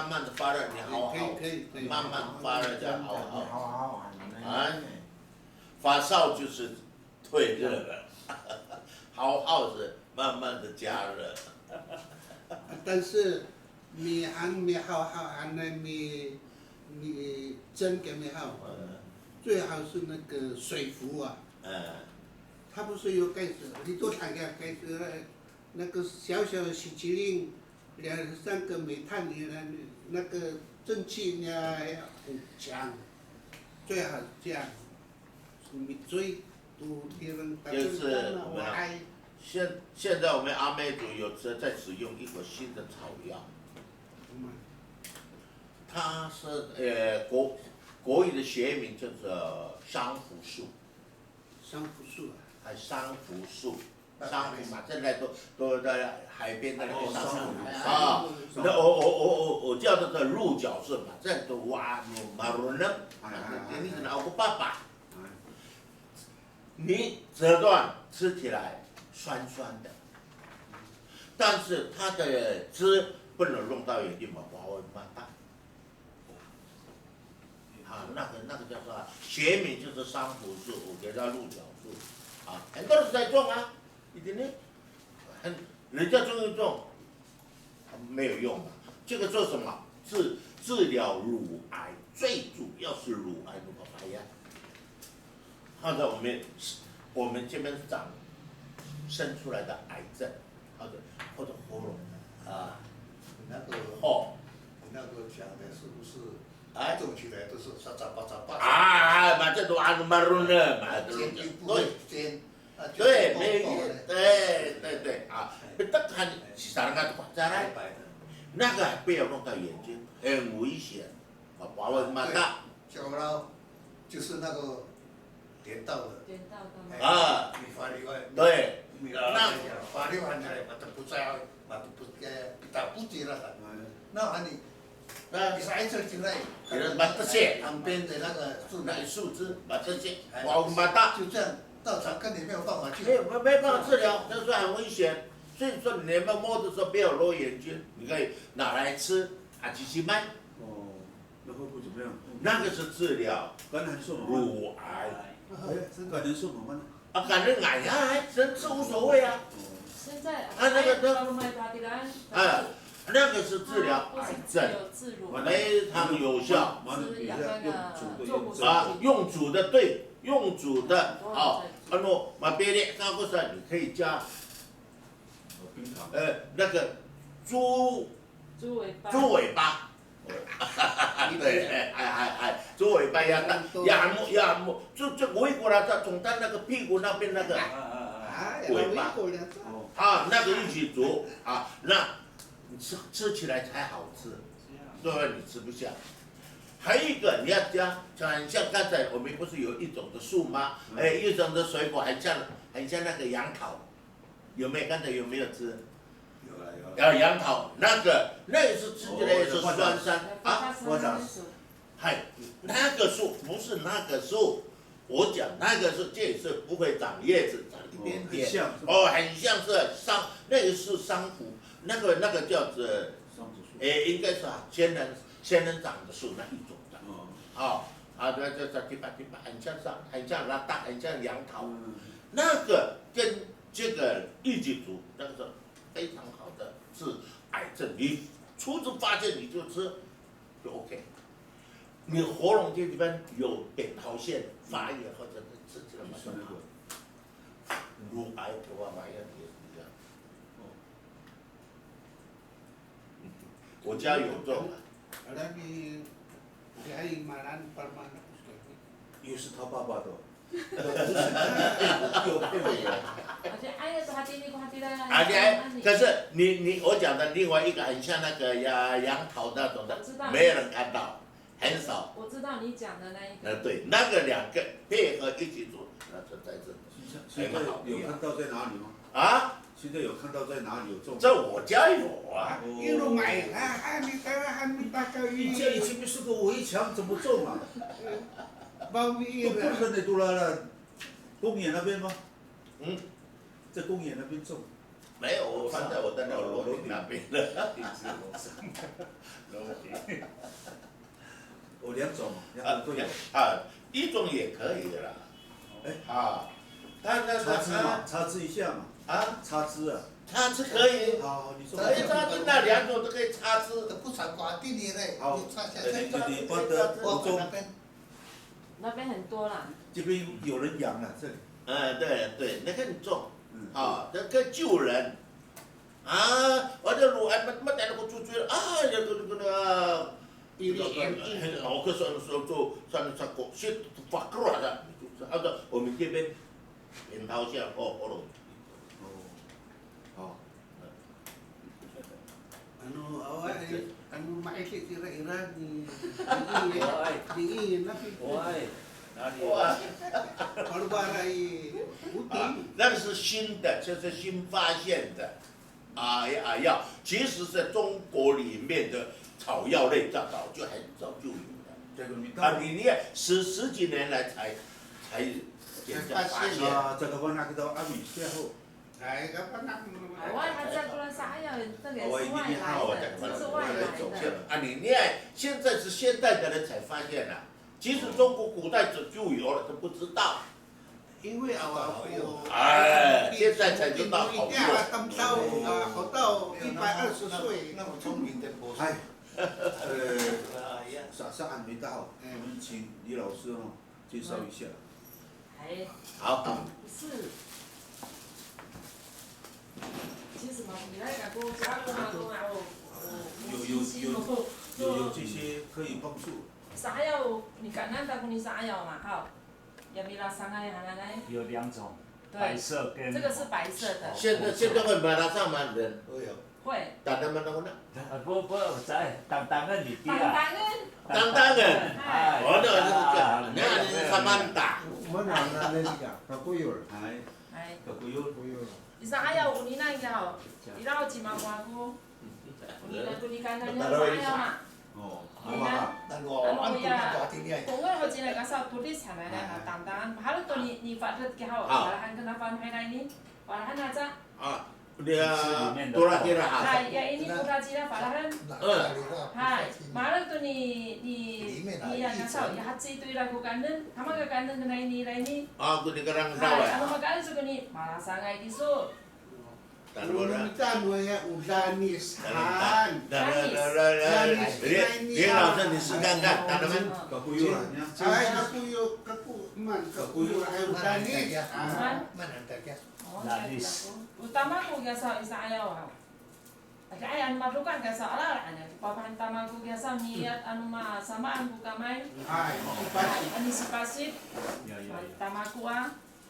慢慢的发热，你好好，慢慢发热再好好。啊，发烧就是退热了，好好是慢慢的加热。但是米含米好好含的米蒸给米好，最好是那个水壶啊。它不是有盖子，你多看看盖子，那个小小的洗洁灵，2、3个煤炭的那个蒸汽呢很强，最好这样，最多的人打就是我爱。现在我们阿美族有在使用一个新的草药，它是国语的学名叫做珊瑚树。珊瑚树啊。珊瑚树，珊瑚嘛，现在都在海边那里上珊瑚啊。那我叫它的鹿角树嘛，这都挖马路呢，你是哪个爸爸？你折断吃起来酸酸的，但是它的汁不能弄到眼睛嘛，华为蛮大。那个叫做学名就是珊瑚树，我给它鹿角树。很多人在种啊，一点呢，人家种没有用啊。这个做什么？治疗乳癌，最主要是乳癌如果发炎。或者我们这边生出来的癌症，或者喉咙那个讲的是不是？种起来都是杂八。嘛这都马路呢嘛，对，没对啊，但看啥人家再来，那个不要弄到眼睛，很危险，华为蛮大。小佬就是那个颠倒的。你法律外。对。那法律完来，我都不在，我都不接了。那你是癌症进来，把这些旁边的那个树枝，把这些华为蛮大。就这样。到场根本没有办法治，没办法治疗，但是很危险。所以说你们摸的时候不要揉眼睛，你可以拿来吃鸡西麦。那会不怎么样？那个是治疗感染素乳癌。感染素怎么办呢？感染癌呀，人吃无所谓啊。现在那个是治疗癌症，非常有效。用煮的对。用煮的别的那个是你可以加，那个猪尾巴，对，猪尾巴鸭木，就围过来，它从它那个屁股那边那个尾巴，那个一起煮那你吃起来才好吃，对吧？你吃不下。还有一个你要加，像刚才我们不是有一种的树吗？一种的水果很像那个杨桃，有没有？刚才有没有吃？有。杨桃那个是吃起来也是酸酸那个树不是那个树，我讲那个是这是不会长叶子，长一点点。很像是那个是珊瑚，那个叫做应该是仙人掌的树那一种的，这地板很像拉大，很像杨桃，那个跟这个一起煮，那个是非常好的治癌症。你初次发现你就吃，就 OK。你喉咙这地方有扁桃腺发炎或者是吃了什么乳癌的话，也是一样。我家有种。又是他爸爸的。可是我讲的另外一个很像那个杨桃那种的，没有人看到，很少。我知道你讲的那一个。对，那个2个配合一起做，那就在这里。现在有看到在哪里吗？现在有看到在哪里有种？在我家有啊。一路买，还没大概。你家以前不是个围墙，怎么种啊？都不是你都来了，公园那边吗？在公园那边种。没有，我放在我的那个楼顶那边的。楼顶。两种，都有。一种也可以的啦。插枝嘛，插枝一下嘛。插枝啊。插枝可以。好，你说。可以插枝，那两种都可以插枝。不常挂地里嘞，好，你插下你去。我的国中那边很多啦。这边有人养了，这里。对，那个很重。那个救人。ada lu mat ada ko cucu ya ko ini我可说做上上过些发过的，我们这边扁桃腺了。anu maikit kira-kira diingin tapi kalau barai putih 那是新的，这是新发现的。药，其实在中国里面的草药类早就有了。你看十几年来才发现。这个我拿去到阿米最后。我还在过来啥药，这个是外来的，这是外来的。你看现在是现代的人才发现了，其实中国古代就有了，都不知道。因为现在才知道好用。活到120岁，那么聪明的博士。上还没到，我们请李老师介绍一下。好。不是。其实嘛，你来讲过，有这些可以帮助。啥药？你敢那打过你啥药嘛？好。有没有伤害还来？有2种，白色跟。这个是白色的。现在会买得上吗？人都有。会。当然嘛，不，我知，当然你爹啊。当然。我那你他妈打。我那那个，他不有。不有。你啥药？你那个好，你那几毛瓜菇？你看看你啥药嘛？公园好进来个时候，土地产来了，当当，还有多你发的给好，完了还跟他放回来呢，完了还拿着。dia turah kira. Hai, ya ini pura cina parahan. Hai, malah tuh ni yang ngasal ya hatsi itu dilakukan dan kama ke kandang kena ini. Aku di kerang Hai, dawa. anu makanya suka ni malah sangai disu. Kita ya udah nisan. Dia langsung disukankan tanaman. Kekuyurannya. Kekuyur udah nisan. Mana antarnya? Utama ko gasa isa ayaw. Kaya anu madlukan gasa ala ana. Papahan tama ko gasa niat anu ma samaan ko kamay. Antisipasi. Tama ko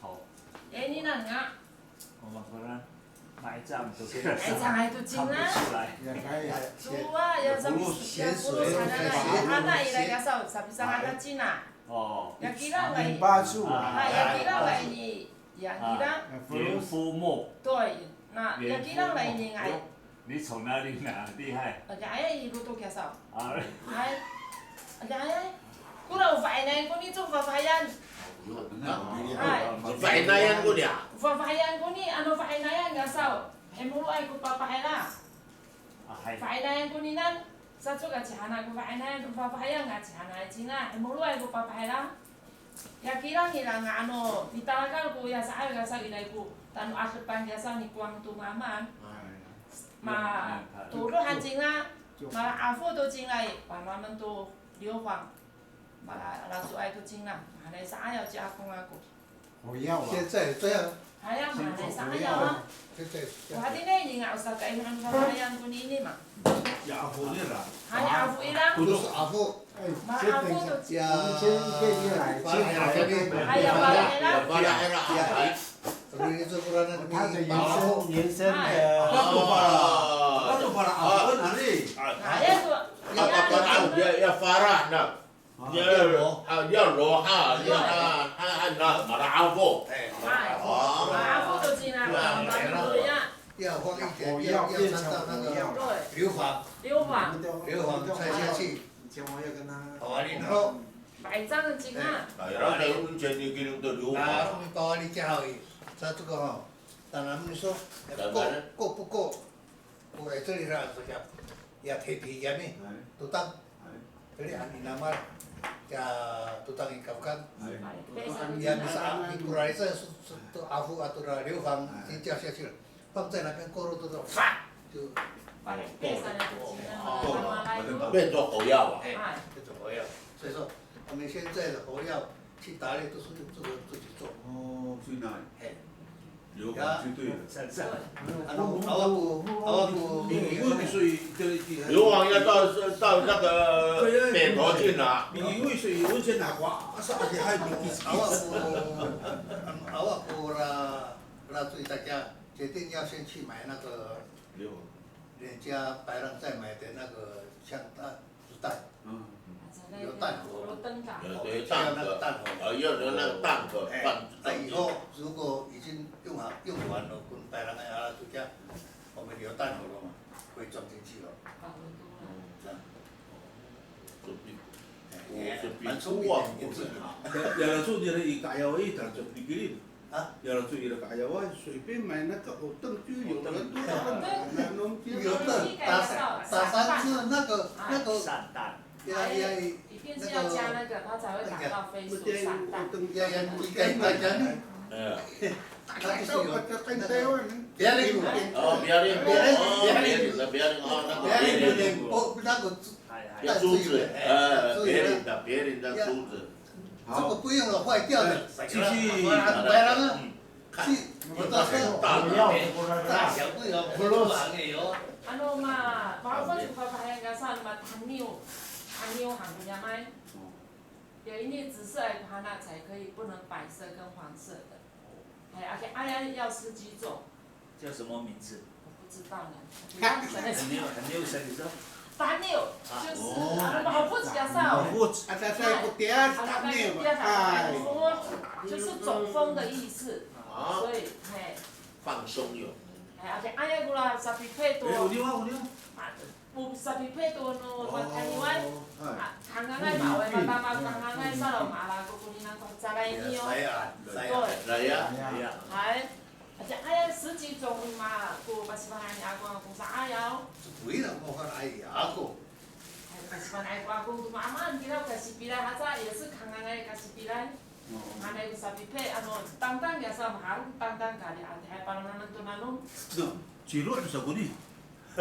好。ini na nga. 我们可能买一张都可以看不出来。主啊，要sabi ana ila gasa sabi sa hata Cina. Yakira ngai. Yakira ngai ni. Yang kira 连夫木。对，那yang kira lah ini ngai。你从哪里拿？厉害。Kaya ibu tu kiasa. 哎。Kaya, kurang faedah ko ni tu fafayan. Faedahan ko dia. Fafayan ko ni ano faedahan gasau. Emulu ay ko papahela. Faedahan ko ni nan. Satu ka cihana ko faedahan fafayan ka cihana Cina. Emulu ay ko papahela. Ya kira ngira nga ano, ditalagal ko ya sa ay gasa ilay ko. Tanu akhir panjasa ni kuang tumaman. Ma turu hanjinga, ma afu to jingai, pa mamen to liu huang. Ma lasu ai to jingna, ma lai sa ya ji akong aku. 我要啊！现在这样。还要嘛lai sa ya ma. 现在。我hati ne ni nga usah kai nang papayan ko ni ni ma. Ya afu ni lah. Hanya afu ilang. 不是阿父。 Ma afu to ya. 还要巴拉啦。巴拉啦。 Ini tu Quran 它的延伸的。那就把它阿夫哪里？要farah nak. Dia roh dia marah afu. Afu to Cina, ya. 要放一点，要掺到那个硫磺，硫磺掺下去。好，然后。 百张的金啊！ Daerah saya mencari kirim tu dulu. Nah, kami bawa ni jauh. Satu kau, tanam ni so, kok pukul, pukul itu ni rasa siap, ya tepi ya ni, tutang, jadi ani nama ya tutang ikan哎， yang bisa dikuraikan itu afu atau流放掉下去了，放在那边过后都发就变做火药啊。这种火药，所以说我们现在的火药去打猎都是用这个自己做。哦，所以那嘿，流放就对了。因为所以流亡要到那个北头去拿。因为所以温泉拿瓜，啥的还所以大家决定要先去买那个人家白人在买的那个枪弹子弹，有弹壳，对，弹壳，要有那个弹壳放。那以后如果已经用完了，跟白人就这样，我们有弹壳了嘛，会装进去了。这样。蛮聪明的，不是哈。要了做的伊家要伊当做比基尼。啊，要了做伊的家要啊。随便买那个藕凳就有了，多少那农机。有的打三次那个散弹。一定是要加那个，它才会打到飞鼠散弹。它就是有不要练哦，那个要珠子，别人的珠子。这个不用了，坏掉了。继续。白人啊，去，我到时候大小不要，不落行的哟。嘛，包括就发现个啥嘛，糖尿行不了买。有一粒紫色的花那才可以，不能白色跟黄色的。而且要10几种。叫什么名字？我不知道呢。很有神，你知道？单六就是好不介绍。就是走风的意思，所以放松用。而且呀个啦，10匹多。有10匹多no，台湾강강하게 마을에 강강하게 살아 말하고 우리는 자라이니요. 라야. 아자 아야 10几种嘛，古巴西班牙国古啥呀？为了我和阿姨阿公。巴西班牙国古嘛嘛，你那个西比来，他也是강강하게西比来。안에 그 사비페 땅땅 야사 마음 땅땅 가리 안에 바나나는 또 나는. 지로 서 보니.我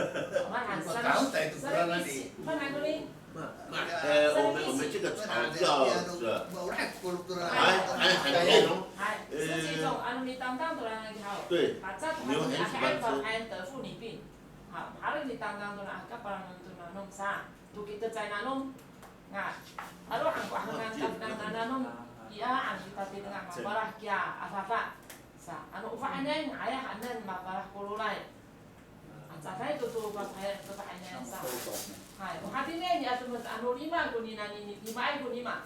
们这个草叫十几种，你当当都来好。对。把这牛很喜欢吃。得妇女病，好，还有你当当都来，个巴人都来弄啥？都kita在那弄，啊，lalu angkat那弄，iya tapi dengan mabalah kia apa sa, ufaannya ayah anen mabalah kululai. Sakai itu pakai yang sa. Hai, hatinya ya cuma 5 kuningan ini, 5 kunima.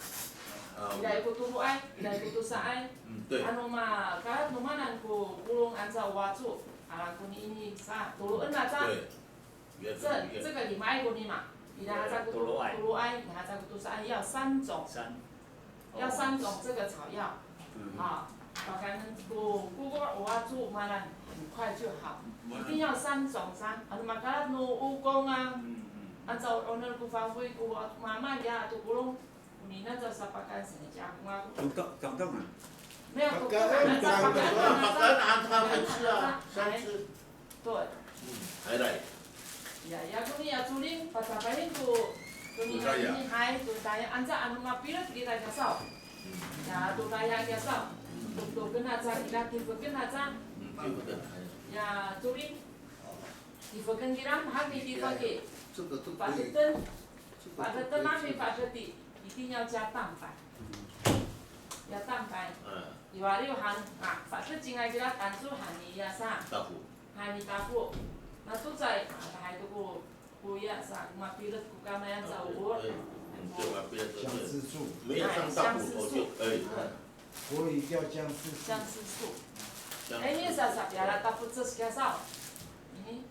Tidak ikut turu ai, tidak ikut tusa ai. Mah kalau numanan ku kulung ansa wacu, ala kuni ini sa, turu enna sa. 这个5kunima. Tidak ada turu ai, tidak ada tusa ai, 要3种。要3种这个草药，啊，把它们古我做嘛呢，很快就好，一定要3种噻，嘛个努武功啊，按照我那个方法，我妈妈家都不弄，你那个啥把干什么家啊？刚刚啊。没有，不干，他很吃啊，3吃。对。还来。ya kuni ya tuling patapahin ko kuni ini hai tu tanya anja anu mapirat kita kasau ya tu tanya kasau tu kena cari lagi kena cari ya tuling difakan kiram hati difake pada nabi pada ti ini要加蛋白要蛋白iwari han pada jingai kira tansu hani ya sa hani tapu那都在还都不一样啥，mapirat ku kamayan sa uor。姜丝素。没有上大骨头就可以。所以叫姜丝素。姜丝素。ini biar tak putus kasau. Ini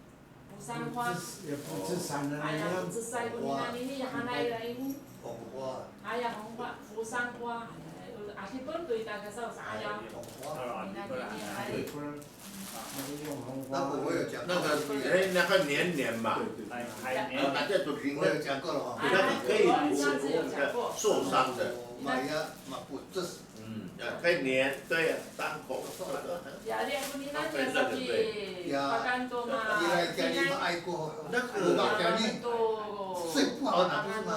busang hoa. Ya putus sana ya. Putus saya kuningan ini hanai ini. 红花。红花，busang hoa. Aki pun tu ita kasau saya. 红花。ini 那个我有讲那个那个年年嘛，海绵，这都平我有讲过了哈。那个可以受伤的。马牙马不，这是可以粘，对，伤口。呀，你不你那年是去巴干多嘛？你来家里没爱过，那我把家里睡不好哪不是吗？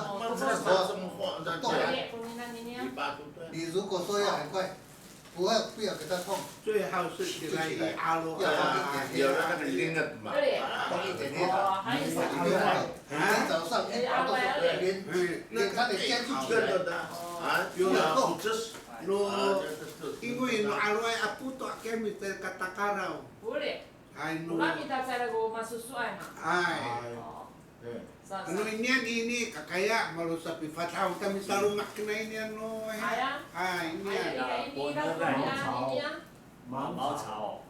你如果说要很快，不要给他痛，最好是给他一阿罗有那个拎的嘛。痛一点点。还有啥？每天早上一把都连他的肩去起来。有了，这是。因为阿罗阿布多给米在卡塔卡拉。不嘞。哎，那米他在那个嘛叔叔爱嘛。哎。Ano yan ini kakaya malu sa pipataw kami sa rumah kena ini ano ay ini ya 茅草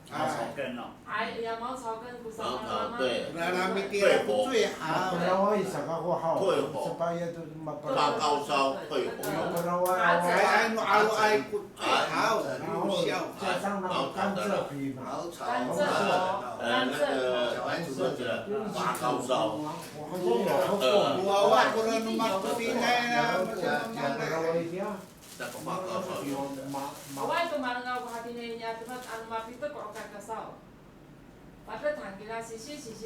根哦。哎呀，茅草根不是吗？对。Marami tira po最好。Perawa isa ka ko ha. 退火。Sa bayan to mapara. 发高烧退火。Perawa ay ano alo ay hao siyaw. 加上那个甘蔗皮嘛。茅草。甘蔗。小孩子都知道。发高烧。Buawa ko na magpapingay na. Perawa dia. 那个发高烧有。我都买了个哈天的呀，他们安嘛比得搞干个少，把这糖给他洗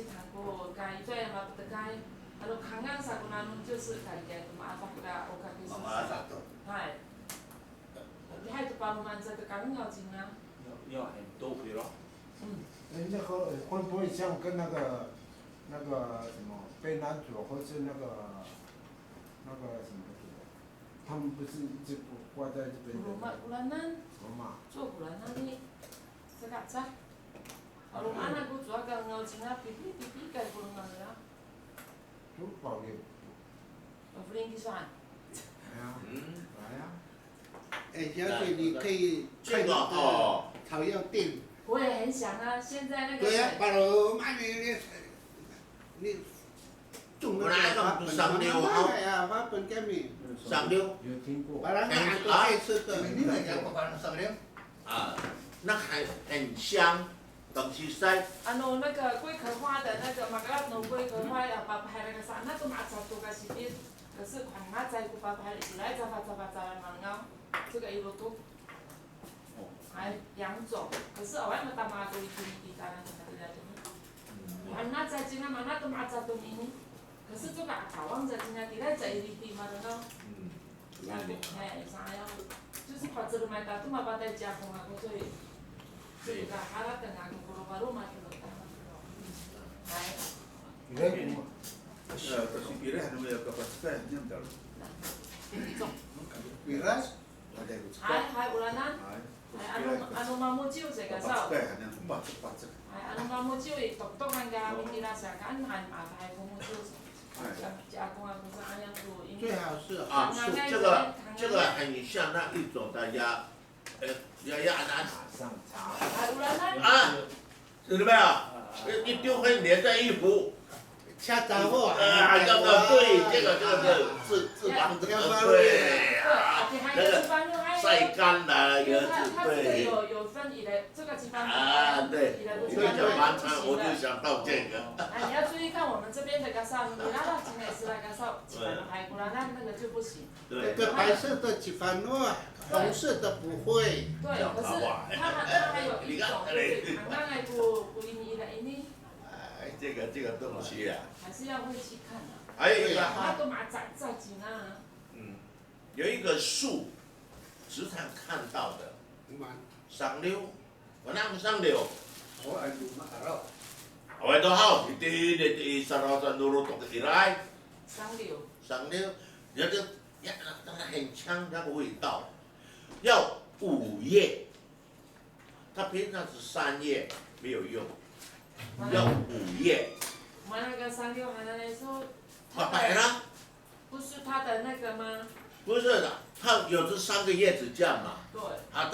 糖过，该做嘛不得该，康安啥个那就是该给嘛发个我看就是。哎，你还就把我们这个刚要紧啊。要很多皮咯。那个会不会像跟那个什么被男主或是那个什么？他们不是一直挂在这边的。做古兰那里，这个啥？如果那个主要跟我今天比该不能了。都保留。不能计算。来呀。哎，小姐，你可以这个哦，草药店。我也很想啊，现在那个。对呀，把罗买你。种那个花本给米。上溜。有听过。把那个按照这次的。你那个不管上溜。那还很香，东西塞。那个龟壳花的那个马格拉农龟壳花呀，把拍那个啥，那都马上都个是的，可是款马在不把拍起来，咋蛮高，这个一路多。还2种，可是偶尔嘛，大妈都一滴干那个在这里。款马在今天嘛，那都马在都呢，可是这个卡旺在今天，第来在一滴嘛的呢。哎，啥呀？就是把这个买到，都嘛把它加工啊，所以。这个哈拉等啊，古罗巴罗嘛，这个。哎。就是别人还没有个把这个念到了。Miras? Hai ulanan. Anu mamu ciu saya kasau. Anu mamu ciu tok kan kami dirasakan hai mamu ciu. 最好是这个很像那一种的鸭腩。知道没有？一丢会连在一壶。恰杂货。对，这个是脂肪的，对。晒干了也是对。有分你的这个脂肪。对。所以讲晚餐我就想到这个。你要注意看我们这边的gasau，你拿到今天是那gasau，海古兰那个就不行。那个白色的鸡饭诺，红色的不会。对，可是它还有一种就是刚刚不一的ini。这个东西啊。还是要会去看的。还有一个。它都马在紧啊。有一个树，时常看到的。上溜，我那个上溜。我爱读嘛好。我都好，第三号山路都起来。上溜，那个很香那个味道，要5叶，它平常是3叶没有用，要5叶。我那个3、6还在说。摆了。不是它的那个吗？不是的，它有这3个叶子酱嘛。对。它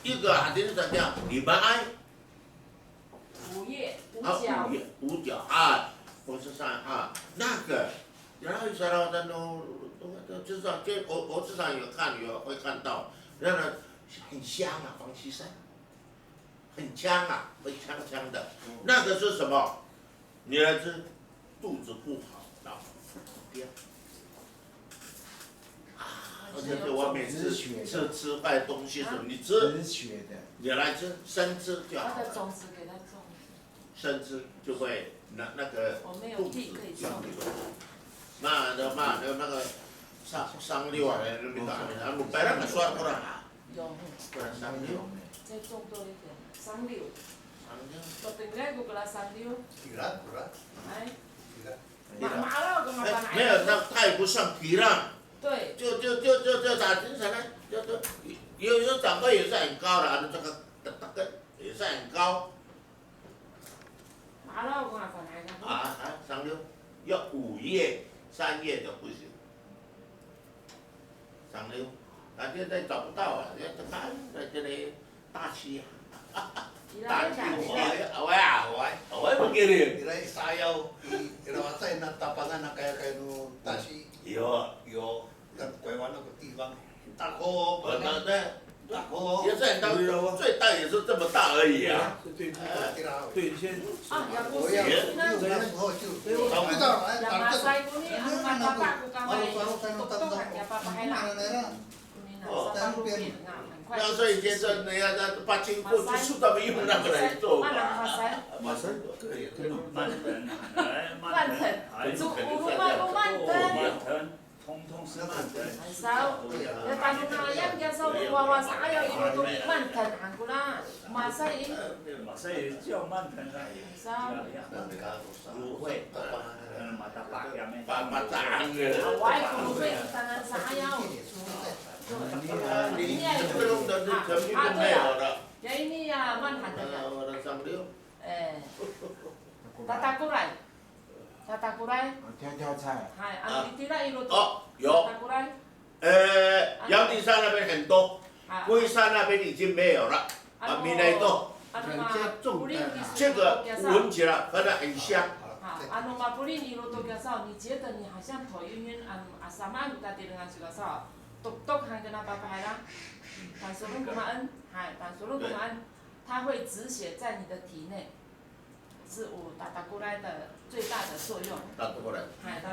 一个还是怎样？你们爱。5叶，5角。不是3那个，然后3号山都至少我至少会看到，然后很香啊，防西山。很呛啊，会呛呛的。那个是什么？女儿子肚子不好，然后掉。而且我每次吃坏东西时候，你吃，你来吃生吃就好它的了。种子给它种。生吃就会那个我没有肚子地可以种。那个伤六啊，那边打的，然后白那个刷过来啊，有。不然伤六。再种多一点，伤六。我等下我给它伤六。哎。马了跟我没有，那它也不算皮浪。对。就咋精神呢？有长辈也是很高的，这个也是很高。马了我放哪个？上六要5页3页的不行。上六，现在找不到啊，看在这里大溪啊。大溪我不给你。Kira sayaw, ilawasay na tapangan na kaya no tasi. 有，那拐弯那个地方，大河，大河，也是很大，最大也是这么大而已啊。对，先。啊，要不是那时候就找不到了，yang masai kuni anu papa ku kamai tok hanya papa hela kuni 那所以先生，你要把经过就是他们用那个来做嘛。马赛可以，慢腾，慢腾，煮乌马不慢腾，通通是慢腾。很少，要当那样叫做娃娃啥要一路都慢腾行过啦，马赛也叫慢腾啊。很少。不会，马达巴下面。把炸的。我爱不会，当然啥要。你这种的全部都没有了。ya ini ya manhan ya. Orang Sambil. Tatakurai. Tatakurai. 跳菜。Hai, anu itira iluto. 哦，有。Tatakurai. 阳明山那边很多，龟山那边已经没有了，没那多。这个闻起来和它很香。anu mapulin iluto gasao, ni觉得你好像头晕晕，sama anu tadi dengan gasao. Tok hang kenapa pahala? 胆索伦古马恩，胆索伦古马恩，它会止血在你的体内，是打过来的最大的作用。打过来。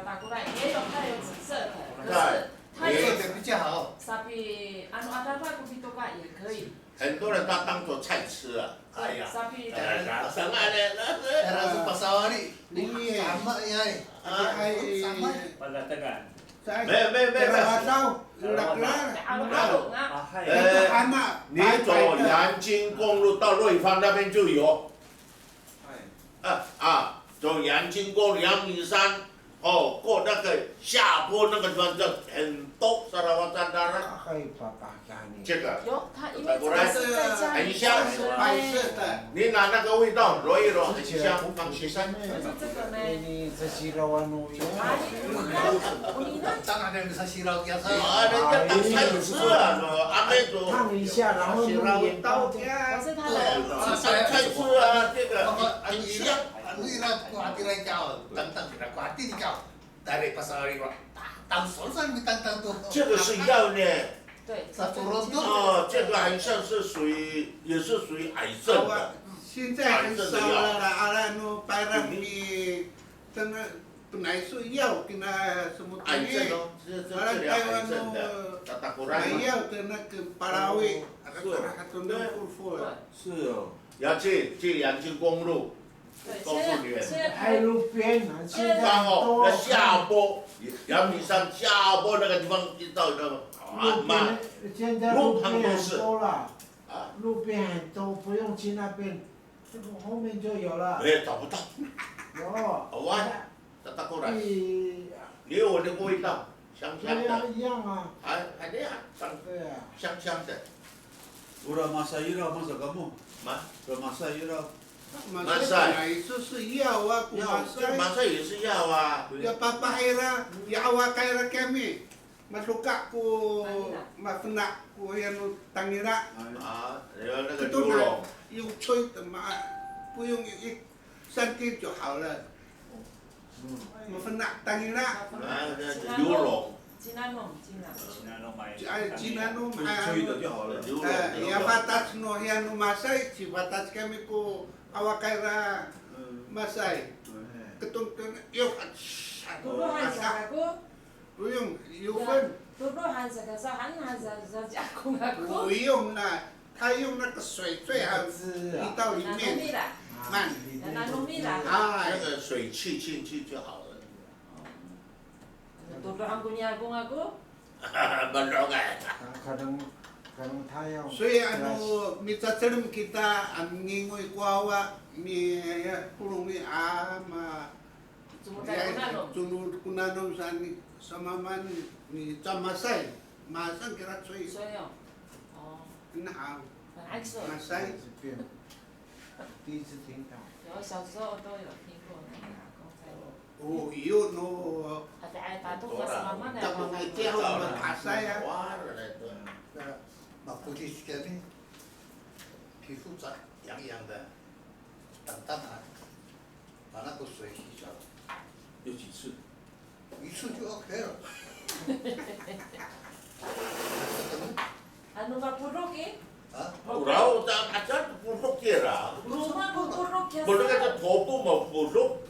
打过来也有它有紫色的，可是它也比较好。沙比anu ada apa kopi toka也可以。很多人他当做菜吃啊。哎呀。沙比。什么呢？那是pasawari。你sama ya。sama。pada tekan。你走阳金公路到瑞芳那边就有。走阳金公路阳明山，过那个下坡那个地方叫很多，沙拉瓦赞达拉。这个。有，它因为这个是在家里。很香，白色的。你拿那个味道揉一揉，很香，放雪山。就是这个呢。当然那是西老家菜。人家当菜吃啊，阿妹做。烫一下，然后用盐刀可是它的。当菜吃啊，这个很香。你那挂地来叫，等给他挂地叫，dari pasawari wa，当手上你当都。这个是药呢。对。这个好像是属于，也是属于癌症的。现在很少了啦，白浪米，真的本来是药跟那什么癌症哦，这治疗癌症的。买药的那个巴拉威，是哦。要去阳金公路。告诉你们，在路边，刚好那下坡，阳明山下坡那个地方一到那个慢，现在路边很多了，路边很多，不用去那边，这个后面就有了。找不到。有。打过来。你有我那个味道，香香的。一样啊。还那样，对啊。香香的。Ura masaira masa kamu? Ura masaira。马赛就是药啊，马赛也是药啊。Ya papaira, ya awakaira kami, masuka ku mafna ku yang tangira. 有那个牛肉。用吹的嘛，不用3天就好了。mafna tangira。牛肉。金安弄金啊。Cina no 吹的就好了。ya batas no ya no Masai, si batas kami ko awakaira Masai. Ketungtun yo Tuduhan sa ako. Uyong yun. Tuduhan sa kasahan sa akong ako. 用那它用那个水最好移到里面慢。那个水去进去就好了。Tuduhan ko niya akong ako. Menrongan. Kadang tayo. So minta cerem kita ngingoy kuawa mi pulong mi ama. Sunod kunanom sa maman ni Tamasay. Masang kira soy. Soyo. Oh. Nah. 很爱吃。Masay. 第一次听到。有小时候都有听过那个阿公在我。Oh iyo no. Ada air tato pas mama na Tapos ito yung matasay ah.那估计是个皮肤长痒痒的，等等啊，把那个水洗掉，有几次？一次就 OK 了。Ano ba purok eh? Purau tak acan puruk kira. Rumah ko purok ya. Puruk kata topu mau puruk.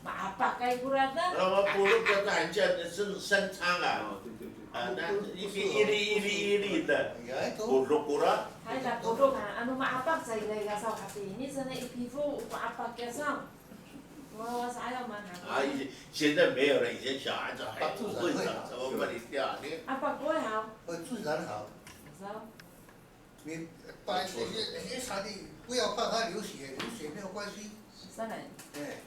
Maapak kay kurata. Kalau puruk kata acan sen sang ah. 那一粒的puruk kurang. Hay là purok ano maapak sa ilay ka sa kasi ini sana ipifu maapak ya sa. 我啥要买哪个？现在没有了，以前小孩子还不会长，怎么把你掉？你阿爸不会好。自然好。是哦。你把那些沙地不要怕它流血，流血没有关系。真的。对。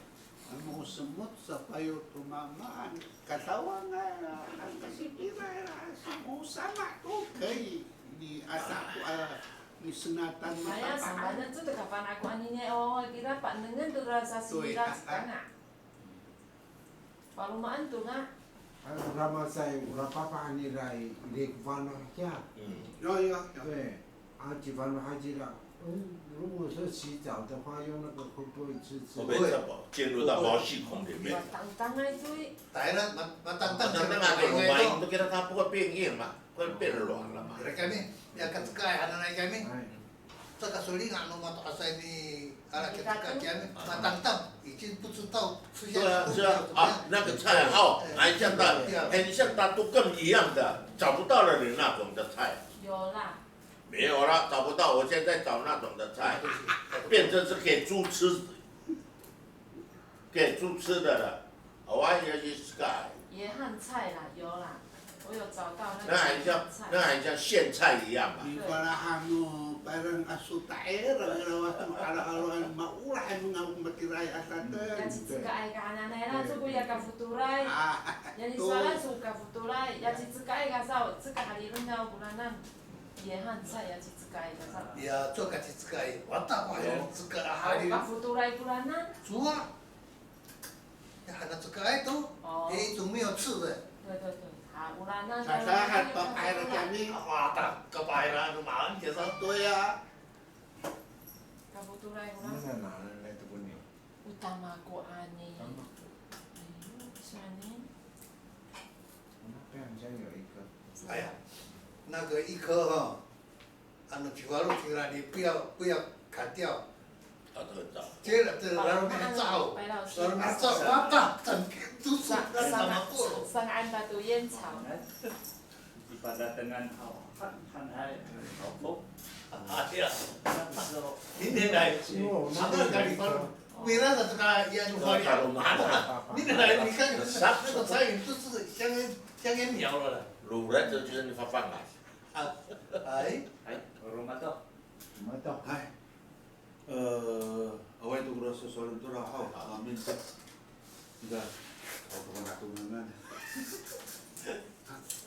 Mau semut sa payo tumamaan, katawan nga, ang kasikira, mau sama to kay di asa ko ni sunatan Saya samanya tu kapan aku aninya oh kira pak dengan tu rasa sira setengah. Kalau maan tu ngah. Rama saya berapa pani rai lekvan aja. Yo. 对，几番haji了。如果说洗澡的话，用那个会不会吃？不会进入到毛细孔里面。当然对。当然，当都给它不会变硬嘛，会变软了嘛。 Mereka ni, yang kaya ada naik kami. Cakap sulit nggak nomor asal ini anak kita kami matang tam, 已经不知道出现。是啊，那个菜哦，很像大都更一样的，找不到了你那种的菜。有啦。 没有了，找不到。我现在找那种的菜，变成是给猪吃，给猪吃的了。我也去改。野汉菜啦，有啦，我有找到那个。那很像苋菜一样嘛。Iparahan mo parang asutaer, araw-araw maulah mga matiray asatan. Yang cicika ay kahanan na suku ya ka futuray. Yang iswala suka futuray, yang cicika ay kasau, cicika halirun na ukulanan. 野汉菜呀，去自家的啥？呀，做个去自家，我大把有自家的还有。把福都来不然呢？煮啊，你喊他自家都，一种没有吃的。对，好，不然呢？他还把白了给你。哇，大个白了，马上介绍。对呀。把福都来不然。那在哪来的不牛？Utamago ani。是ani。那边好像有一个。哎呀。 那个一颗哈，按照菊花肉去了，你不要砍掉。接了这然后给它炸，然后它炸完了，整个都是那怎么过了？Sang batu yen炒。Di pada dengan han hai hậu ya. Ini dah. Mana kali kalau merah itu kan yang jual yang mana? Ini dah ni kan,那个菜都是香烟苗了。卤了就就是你发饭了。 rumah tu. Rumah tu. Hai. Awal tu rasa soalan tu rahau, amin. Enggak. Kau kawan aku dengan.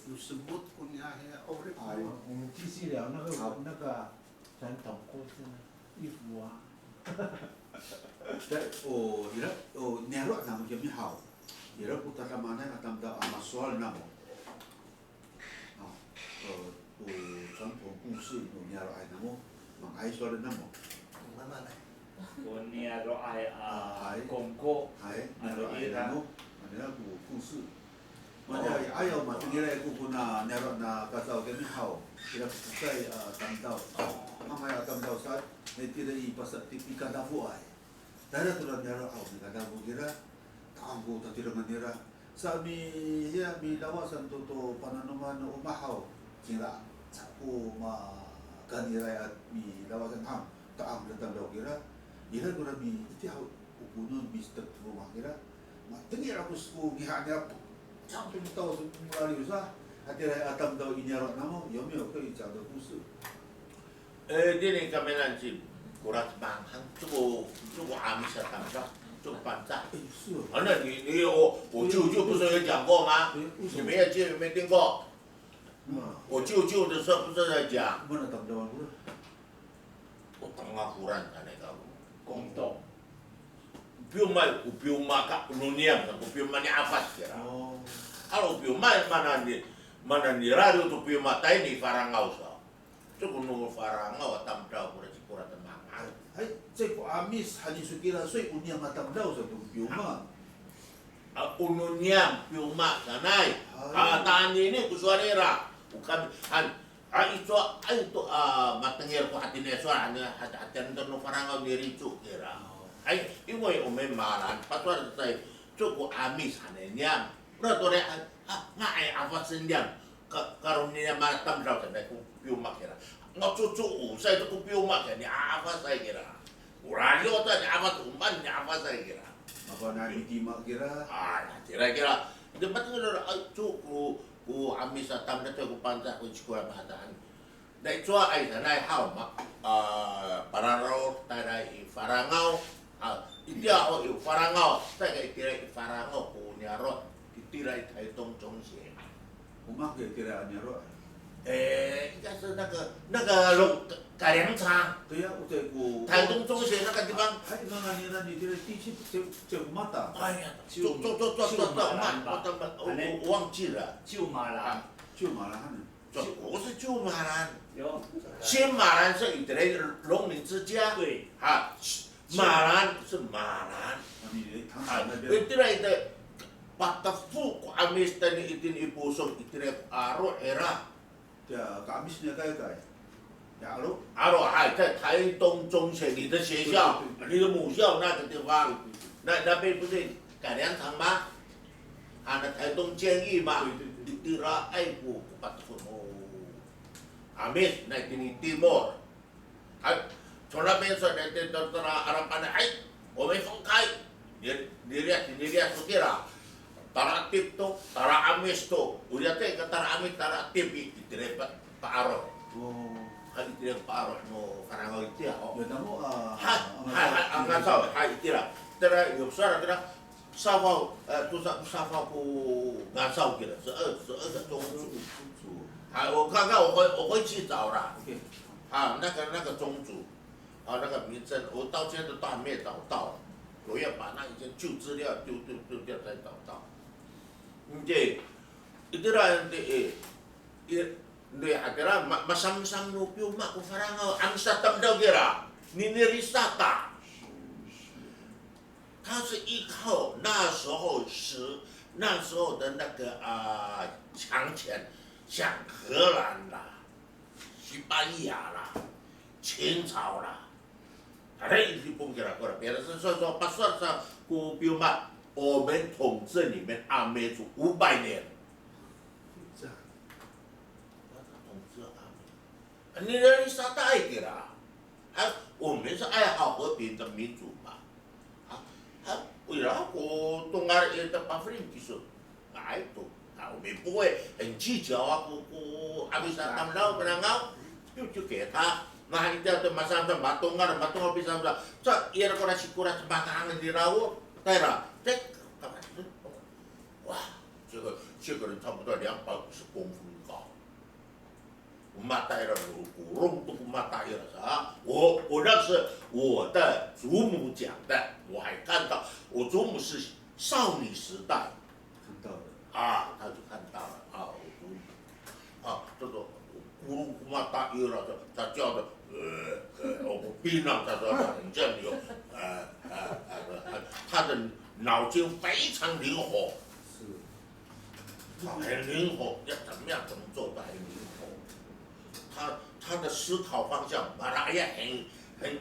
Disebut punya ya orang. 我们继续聊那个传统故事呢，衣服啊。nyarok nama kami hau. Nyarok utara mana nak tambah amat soal nama. 传统故事有伢罗爱那么，往爱说的那么。慢慢来。我伢罗爱公公，爱伢罗爱那么，那个故事。na nyarok na kasau kami hau kira sai tamtau mamaya tamtau saat tidak i pasat tipi kadafu ai dara turan nyarok hau ni kadafu kira tanggu tak tidak mengira sami ya mi lawasan toto pananuman umahau kira sapu ma kanira mi lawasan ham taam datang dau kira ila gura mi ti hau ukunun mister rumah kira ma tengir aku suku ngihanya sampai tahu melalui usaha hati atam tahu ini arah nama有没有可以讲的故事ini kami nanti kurat banghan cukup amis tam着cukup panjang你我舅舅不是有讲过吗？你没有记没听过？我舅舅的时候不是在讲？ mana tam jawab dulu 我tengah kurang kan itu kongtong bioma bioma kak dunia bioma ni apa kira kalau bioma mana ni radio tu bioma tai ni farangau so cukup nunggu farangau tam tahu kurang kurang tenang hai cek amis hanya sukira soi unia matam dau satu bioma ununya bioma sanai tani ini kusuarera bukan itu matengir ku hati neswa hati nonton farangau diri cuk kira ai iwoi ome maran patwa sai cukup amis hanenya berarti ngai apa sendian karunia matam rau sampai ku piumak kira ngau cucu saya tu ku piumak ni apa saya kira radio tu ni apa tumban ni apa saya kira apa nari timak kira kira dia betul cukup ku amis atam dah ku panjang ku sekolah bahan dai cua ai sanai hau pararo tarai farangau dia farangau saya kira farangau punya rot kira itu tong tong sih rumah kira nyarok 应该是那个改良场，对呀，我在过台东中学那个地方。哎，那你这个地区就马达。哎呀，做我忘记了。旧马兰。旧马兰。不是旧马兰。有。新马兰是以前的农民之家。对。啊，马兰是马兰。对的。Patafu ko amis tani itin ipusong itirep aro era. Ya, kamisnya kayak ya aro. Aro hai在台东中学你的学校，你的母校那个地方，那边不是改良场吗？那台东监狱嘛，itira ai ku patafu amis na itin timor. 从那边说的harapan ai，我们分开，你lihat saudara。Tara tip tu, tara amis tu, udah teh ke tara amis, tara tip itu dari Pak Aro. Oh, Hari itu dari Pak Aro, no Farangau itu ya. Ya namu nggak tahu, hari itu lah. Tera yusara kira, safau, tu safau ku nggak tahu kira, 12个宗主。我看看，我会去找啦。那个宗主，那个名称，我到现在都还没找到。我要把那一些旧资料丢掉才找到。 Jadi, itulah dia akhirnya masam-sam nupiu mak ku farangau angsa tamdau kira nini risata， 他是依靠那时候的那个强权，像荷兰啦、西班牙啦、清朝啦，他一直蹦起来过来，别的是说不算上股票嘛。 我们统治里面阿美族500年，统治阿美，你人啥大一点啦？我们是爱好和平的民族嘛，为了我东亚的巴菲特说，我们不会很计较我阿美啥他们老不能搞，就给他。 Nah itu tu masa batungan bisa bilang, cak ia kau nasi kurang sebatangan di rawu, tera, cek, wah, 这个人差不多250公分高，马带了古龙都马带了啥？我那是我的祖母讲的，我还看到我祖母是少女时代看到的他就看到了我祖母这个古龙马带了，他叫的。 我逼让他说很正有，他的脑筋非常灵活。是。很灵活，要怎么样怎么做都很灵活。他的思考方向，马上也很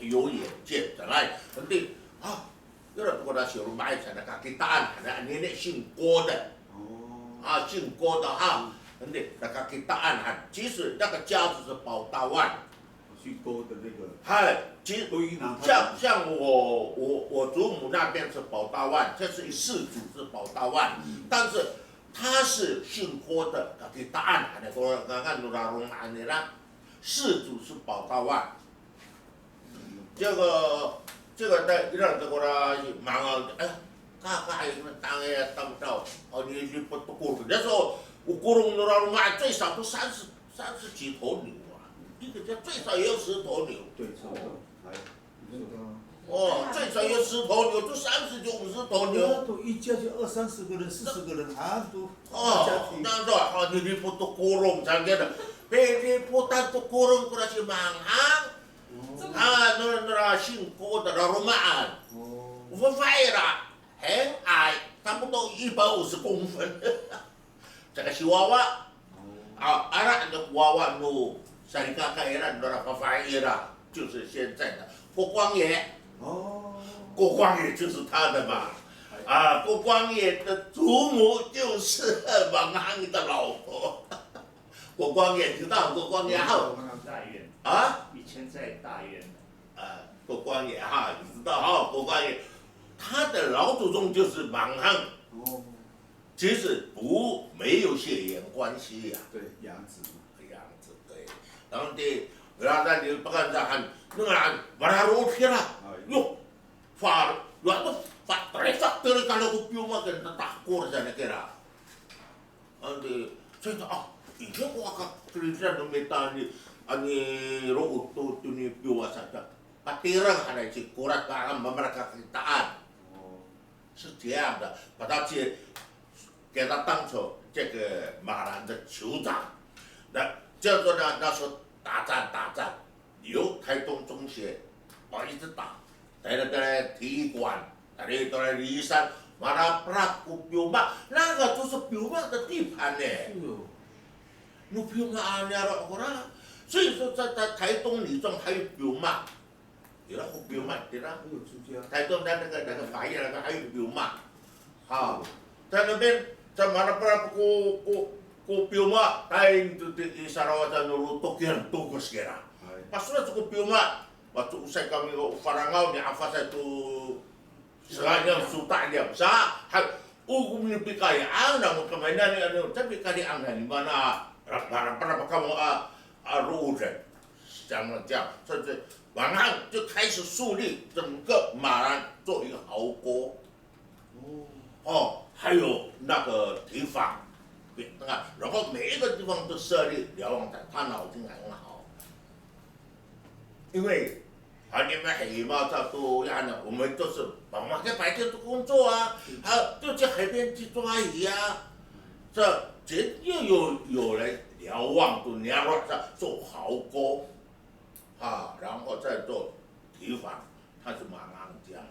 有眼界，怎来？肯定啊，有人跟他小路买菜的，他给答案，你那姓郭的，啊，姓郭的哈，肯定那个给答案，其实那个家子是保大万。姓郭的那个。嗨，其实像我祖母那边是保大万，这是世祖是保大万，但是他是姓郭的，他给答案，我看到那龙案的啦，世祖是保大万。这个在让这个啦忙啊，哎，还有什么当哎当不到，哦你不过那时候我过龙那龙案最少都三十几头牛啊，一个家最少也有10头牛。对，差不多，哦，最少有10头牛，就30就50头牛。都一家就20-30个人、40个人，啊都。哦，那个好，你不都过龙这样的，别不但都过龙，过来是忙行。啊，那姓郭的那罗曼，我发现了，很矮，差不多150公分。这个是娃娃，啊，那个娃娃no，山卡卡那那发现了，就是现在的郭光爷。郭光爷就是他的嘛，啊，郭光爷的祖母就是王行的老婆。郭光爷知道郭光爷好。大院啊？以前在大院。郭光爷哈，你知道哈？郭光爷，他的老祖宗就是盲行，其实没有血缘关系呀。对，养子对。然后的你不敢讲，那个把他揉撇了，哟，发得kalau ko piu mah kan takut sana kira. Saya ah, ini ko akak kerja nomita ani ro tu ni piu saja. Patirang ada si kurat karam mereka kitaan. 是这样的，把他给他当成这个马兰的酋长，叫做呢，那时候打战，由台东中学，一直打，带体育馆，带骊山，马拉布拉古彪马，那个都是彪马的地盘呢。那彪马那了，所以说在台东里中还有彪马。有那个彪马，对啦，台东那个法院那个还有彪马，好，在那边在马拉布拉ko Piuma, tayo di Sarawatan nulu tokian tugas kira. Pasal itu Piuma, waktu usai kami farangau di afas itu selanya suta dia sa, hukum ni pikai ang namun kemana ni ada tapi kali ang di mana berapa kamu rude, jangan jangan, 甚至马上就开始树立整个马兰做一个豪国。还有那个提防。然后每一个地方都设立瞭望台，他脑筋很好，因为你们黑猫在都呀呢，我们都是爸妈在白天做工作啊，就去海边去抓鱼啊，这又有人瞭望都瞭望在做壕沟，然后再做提防，他是马上这样子，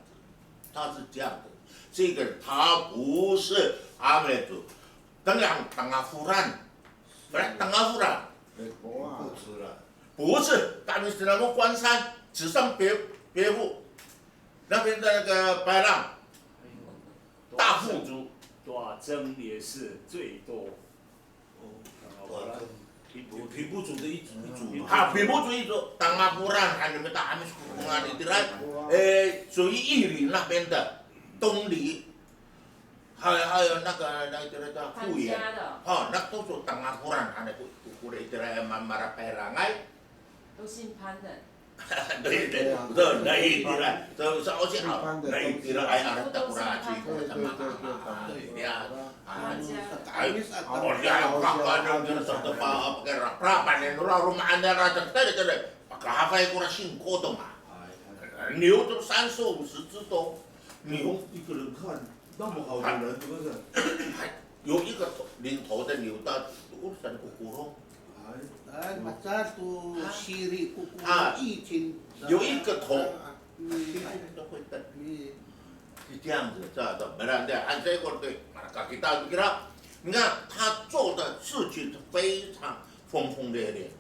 他是这样的，这个他不是阿美族。tengah furan, tengah furan， 不是，大名是那个关山，只剩别户，那边的那个白浪，大富族，大增也是最多。皮部族的一族皮部族一族，tengah furan，还有没大，还没出公安的来，属于义里那边的东里。还有那个富源，那都是tengah furan，ada kuda itu marah perangai。都姓潘的。对，betul，那一地了，就好像那一地了，ada dekorasi sama ya，yang kakak yang satu pakai yang rumah anda rasa tadi，pakai apa yang kurang singko tu mah，牛都30-50只多，牛一个人看。那么好的人，是不是？有一个领头的牛到urusan kukurung。macam tu siri kuku itin。有一个头，都会等。是这样子，知道的。没人的，按这个对，mereka kita kira 你看他做的事情是非常轰轰烈烈。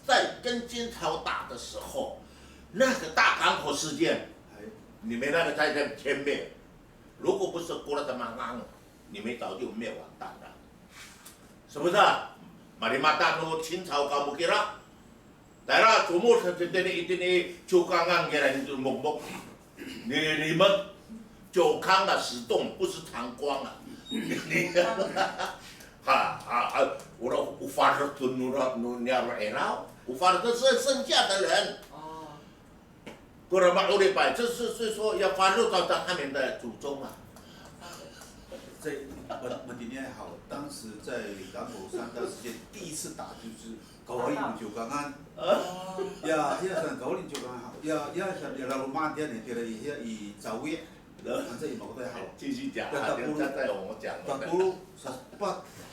在跟金朝打的时候，那个大港口事件，你们那个在这前面，如果不是过了这么浪，你们早就灭亡蛋了，是不是？马里马大陆清朝搞不给了，来了，祖母是这里一定的就刚刚给人就蒙蒙，你们九康的石洞不是长光啊，我说无法的吞努了努鸟来了，无法的这是剩下的人。过了马路里摆，这是说要发入到他们的祖宗啊。在问题还好，当时在港口3段时间第一次打就是909港案，呀，像909港案好，呀，像lalu mati ni kira i Zawi， 反正也冇得好。继续讲啊，再我讲。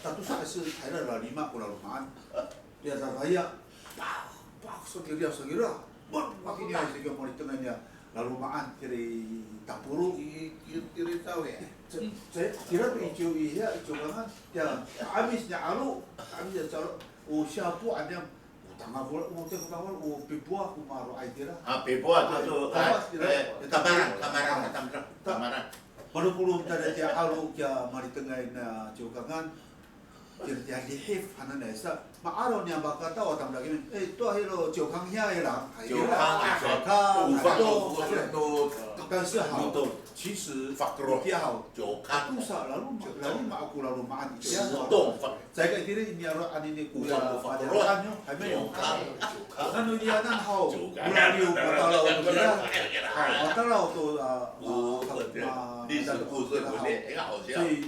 Tapi是台的了5lalu mati， ya saya， sekira， makin dia sekira mau di tengahnya lalu mati kiri Tapuru kiri tahu ya. Saya kira hijau kan, ya habisnya habisnya kalau siapa ada tanggal bulan, tanggal Februari kemarin aja. Februari itu Tamaran. Baru tadi dia alu ya mari tengahin juga kan. Jadi dihif hana nesa, maaro niya baka tahu tam lagi, itu hilo jokang hiya lah, jokang,但是好，其实比较好，多少lalu aku lalu makan itu ya，在个地里你要按你古呀，发的按哟，还没有，按你呀那好，古来有，到了我们家，到了都历史故事里面很好笑。所以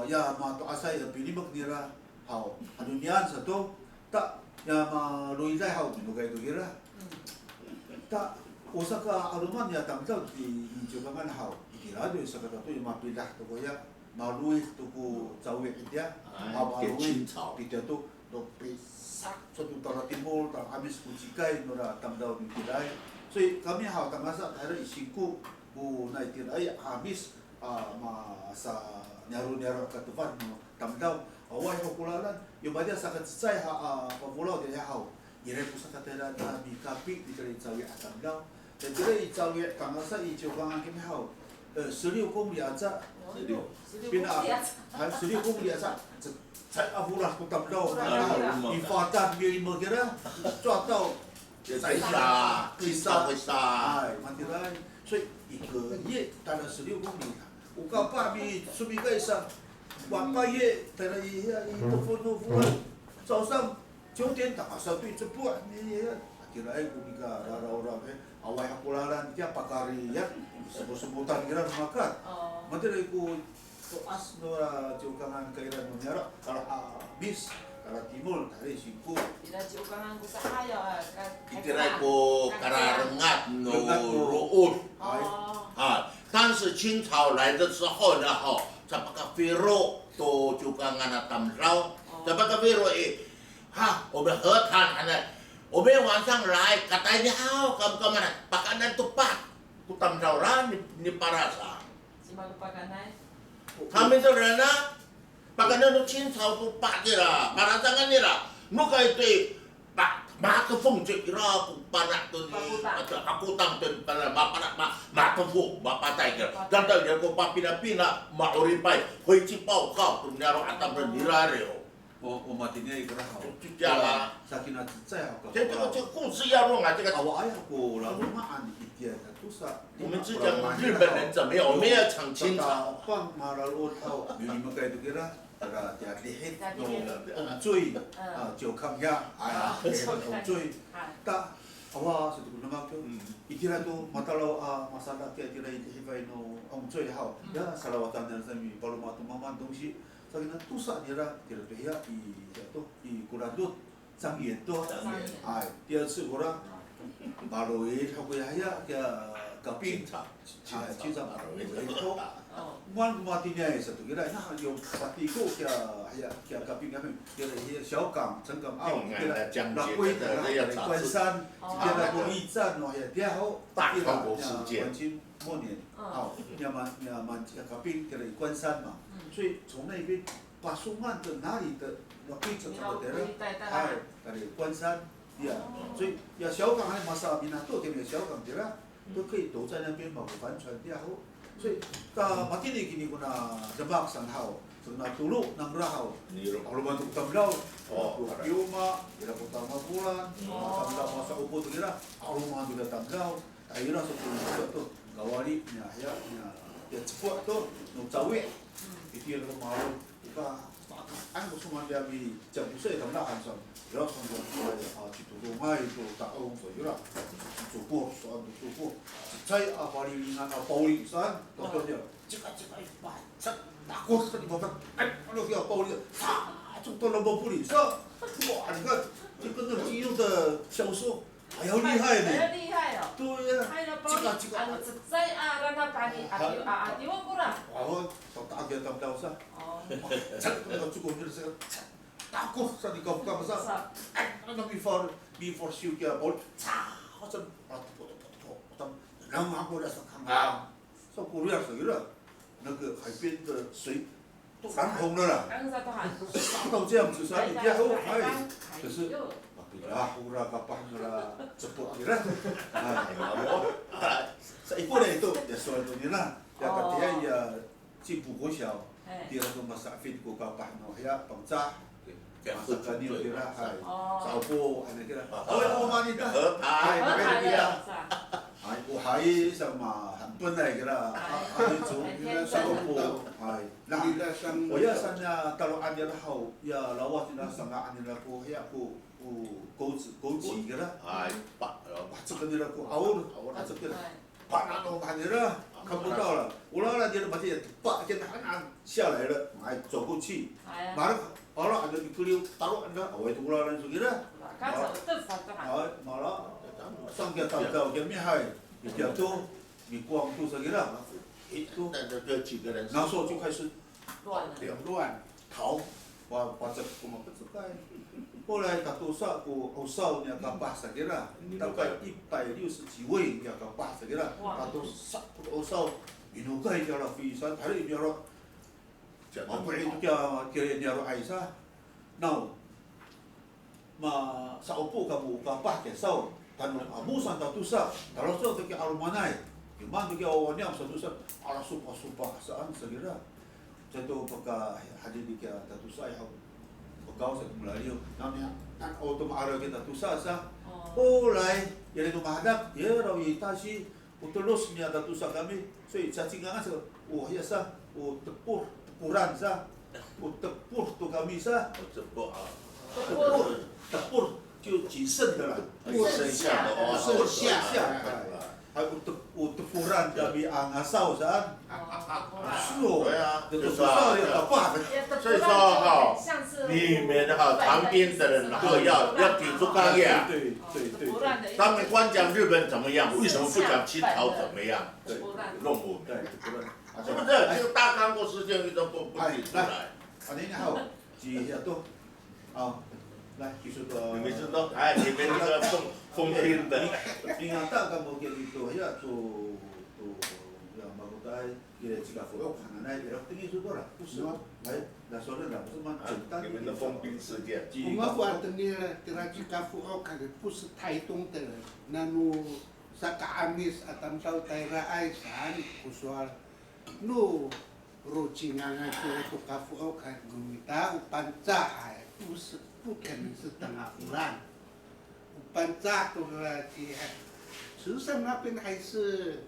ya ma to asai ya pili mak dira hau anu nian satu tak ya ma luizai hau minu kai tu dira tak Osaka aluman ya tamtau di Jokangan hau dira do Osaka tu ma pilah tu ko ya ma luis tu ko cawe dia ma luis dia tu do pisak satu tara timur tak habis kucikai nora tamtau di dira so kami hau tamasa ada isiku bu naik dira habis masa nyaru ke tempat tamdau awal popularan yung badia sa katsay popular dia hau ire pusa katera na bi kapik di kali cawi tamdau dan dire cawi kamasa i jokangan kami hau 16公里aja pina 16公里aja才afulah ku tamdau i fatan bi magera抓到在杀会杀哎问题来所以一个月大概16公里uka pa mi sumigai sa wapa ye tera iya itu fulan 早上9点打上对这不你kira aku nika orang-orang awai hakularan dia pakari ya sebut-sebutan kira makan materi aku to as nora jokangan kairan menyara kalau habis kalau timur dari siku tidak jokangan ku sahaya kira aku kararengat no ruut 但是清朝来的时候呢，这个菲罗都就刚刚那当烧，这个菲罗我们和谈呢，我们晚上来，katanya kemana? Pakanan tupat, ku当烧啦，你para啥？他们的人呢，pakanan都清朝都把的啦，para jangan ni lah，nu kaya itu maka phong cek kira aku panak tu aku tang tu panak maka phong patay kira dan tahu dia ko papina mauripai hoi ci pau kau tu nyaro atam rendirare我mati ni kira hau jala sakina zai hau这个故事要弄啊这个我哎呀我lalu maan dia tu sa 我们只讲日本人怎么样我们要讲清朝 pang malalu tau bili makai tu kira ada dia dihit no cuy jokang ya cuy tak awak satu nama tu ikira tu matalo masalah dia kira dihifai no cuy hau ya salawatan dan sami baru matu maman dongsi sakina tu sa dia kira tu ya i kuradut sang yen tu ai dia si orang baru aku ya dia kapin 清朝baru itu 湾马蒂尼是对个啦，那有马蒂国kia kaping kami, kia小港、陈港澳，kia拉龟的关山，kia拉过一战喏，也挺好，大跨国事件。晚清末年，好，要蛮 kaping kia 关山嘛，所以从那边把苏曼的哪里的拉龟怎么的了，哎，关山。呀，所以要小港还马萨比那多点的小港对啦，都可以躲在那边嘛，帆船也好。所以到马蒂尼给你个那jebak san hau, na tulu nang rahau. Kalau bantu tamlau, piuma, kira pertama bulan, tamlau masa upo tu kira, aroma juga tamlau. Akhirnya sepuluh tu gawari ya cepat tu, nu cawe, itu yang kemarin kita aku semua dia bi jam usai tamlau ansam. Ya sampai situ rumah itu tak tahu saya cukup soal cukup saya apa ringan apa ulisan doktornya cekak baca takut tadi bapak kalau dia apa ulisan contoh lomba polis wah你看这个那肌肉的销售还要厉害呢厉害哦对呀cekak anu cecai rana kali adi wo kurang tak ada tahu sah cek cukup ni saya takut saat kau buka besar, nak before shoot dia bol, macam macam nama aku dah sekarang, so Korea segera, 那个海边的水都蓝红的啦，杀到这样子，所以你家后还可是啊，乌拉kapah啦，cepat kira, sa ipo na ito, ya soal tu ni lah, ya katanya ya cipu ko siya, dia tu masakit ko kapah no, ya pangcah. Masakan ni kira hai, saupo, ada kira. Oh, mana dah? Hai, mana kira? Hai, hai sama hampan lah kira. Hai tu saupo, hai. Nah, oh ya sana kalau ada hau, ya lawat ina sangat ada ko, ya ko goji kira. Hai, pak, macam ni ko awal, macam kira. Pak nak tahu mana kira? 看不到了，我老了就是把这把这拿下来了，哎，走过去，马上好了，ada dikuliu taruh anda, awal itu ular dan segera. Malah sampai tahu dia mihai, dia tu dikuang tu segera, itu 那时候就开始乱逃，把这我们不知道。后来他多少个欧少呢？个巴萨给了，大概160几位，那个巴萨给了，他都杀欧少，然后个叫了飞山，还有叫了，我不是叫了爱啥，那嘛少不kamu kapah ke sau, tan amusan tu sa, kalau so tu ke arumanai, gimana tu ke awalnya satu sa, ala supa saan segera, jatuh pakai hadir di ke tu sa ya. Kau sebenarnya, namanya kan otomatis kita tu sasa. Mulai, jadi tu mahadap, ya rawi tasi, utulus ni ada tu sa kami, so cacing kan so, ya sa, tepuran sa, tepur tu kami sa, tepur, 就谨慎的啦，剩下的哦，剩下，还有tepuran kami angasau sa. 是哦，对啊，就是啊，所以说哈，里面的哈旁边的人哈要抵触抗议啊。对，他们光讲日本怎么样，为什么不讲清朝怎么样？对，弄我们，是不是？这个大抗国事件都不提出来。你好，记下都，好，来继续个。你们知道，哎，里面那个封冰的。ingatan kamu gitu ya tu yang bagutai kira jika foto kanan dia tinggi sudah lah pusat baik dah sore dah semua cerita你们的封冰事件。我们管的呢，kira jika foto kanan pusat Taitung ter, nanu saka amis atam tau taira aisan usual nu rucingan itu kafu kan gumita upanca pusat bukan setengah bulan. 班扎都是去，慈善那边还是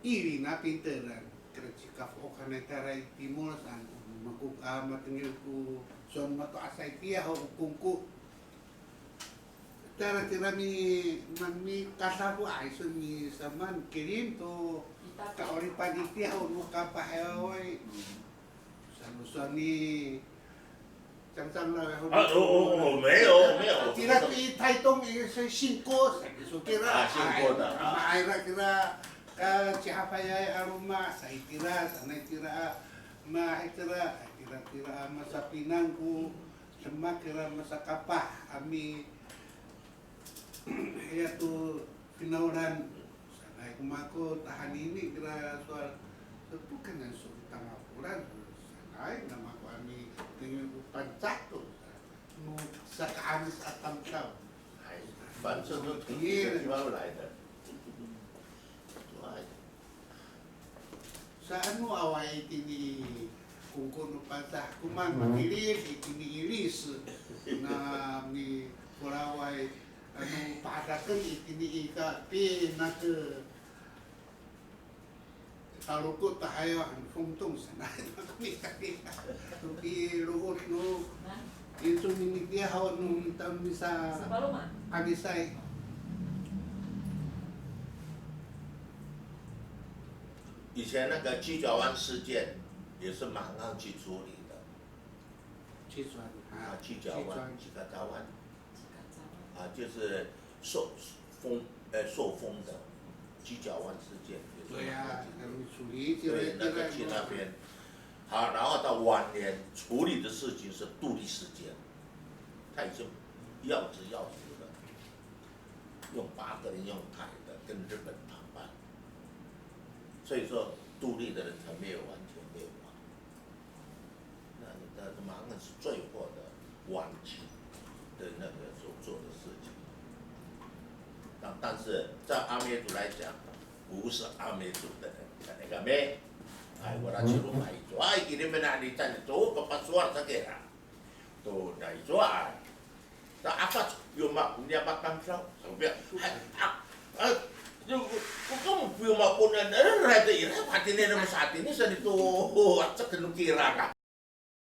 义里那边的人，可能去搞我看那台来题目上，maku matengil ku son mato asai dia ho kungku. Tara tira mi kasabu ai son mi saman kirim to ka ori panitia ho muka paheoi. Salusani 讲真了，没有。其他比台东也是新歌，说给他，新歌的买了给他 Cihapayay aruma sa itira, sana itira, itira masa pinangku, semua kira masa kapah, ami yaitu pinauran, sana kumako tahan ini kira soal bukan yang sulit tanggal bulan, sana nama ku ami dengan pancak tu, nu sakamis atam tau. 反正都从这地方来的。 Sa ano away itini kung kuno patah kuman magilis itini ilis na mi kuraway ano padakan itini ika pi na ke talukot tayo ang fungtong sana kami tapi luot no itu minit dia hawa nung taon bisa agisay. 以前那个鸡脚湾事件也是马上去处理的。鸡脚湾，啊，就是受封的鸡脚湾事件。对呀，处理对，那个去那边。好，然后到晚年处理的事情是杜立事件，他已经要职了，用8个人用台的跟日本谈判。 所以说，独立的人才没有完全灭亡。那马上是最后的晚期的那个所做的事情。但是在阿美族来讲，不是阿美族的人，那个咩？哎，我那去路买做，哎，今天没拿你在做个把suara sakera，都来做哎。那阿发有嘛？你要把干烧，什么Kung film ako na nararada ira, pati na naman sa atin, isa nito, at sa kinukira ka.